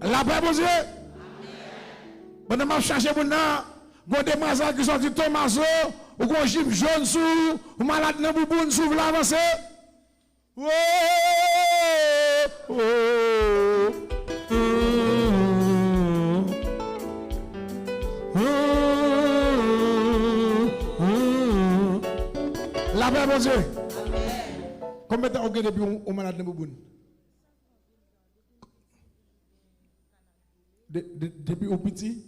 La paix, bon Dieu. Pendant que je cherche pour nous, vous demoiselles qui sont du Tomaso, ou qu'on jupe jaune sous, ou malade dans bouboune sous l'avancée. Oh, oh, oh, oh. La paix, bon Dieu. Combien de temps vous avez depuis au malade dans bouboune? Depuis au petit?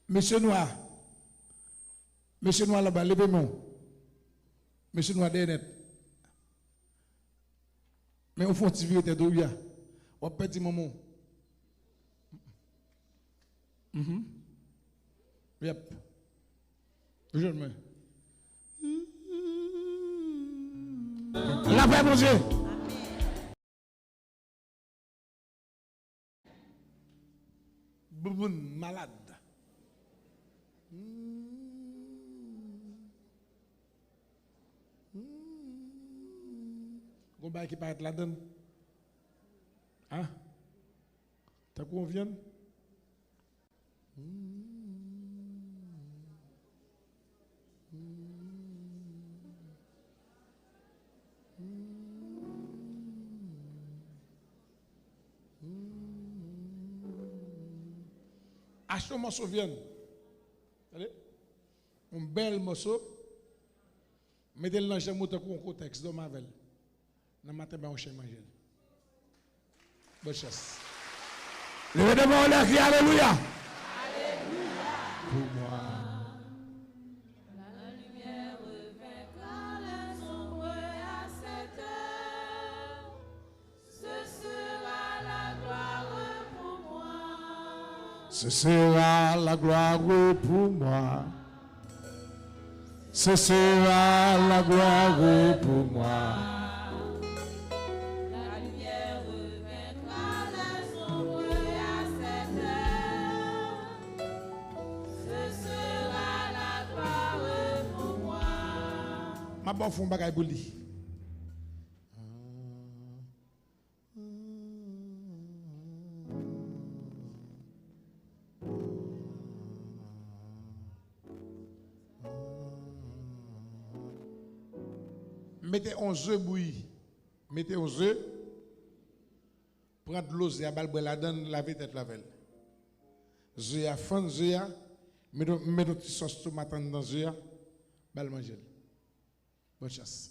Monsieur Noir là-bas, levez-moi. Monsieur Noir, derrière. Mais au fond, tu vis, t'es d'où il y a? Ou petit maman? Yep. Je le mets. La paix, mon Dieu. Bouboune, malade. Gomba qui paraît là-dedans. Hein? T'as convient? Achetez un morceau viande. Un bel morceau. Mettez-le dans le chambre pour un contexte de Mavel. Dans le matin, on va manger. Bonne chance. Levez devant l'air, crie Alléluia. Alléluia. Pour moi. La lumière vaincra les ombres à cette heure. Ce sera la gloire pour moi. Ce sera la gloire pour moi. Ce sera la gloire pour moi. La lumière vaincra les ombres à cette heure. Ce sera la gloire pour moi. Ma bonne femme bagaille pour lui. Mettez 11 œufs bouillis. Mettez 11 œufs. Prenez de l'eau, à balbre la donne, lavez tête la velle. Œufs à fond, œufs à. Mettez une petite sauce tomate dans œufs à. Bal manger. Bonne chance.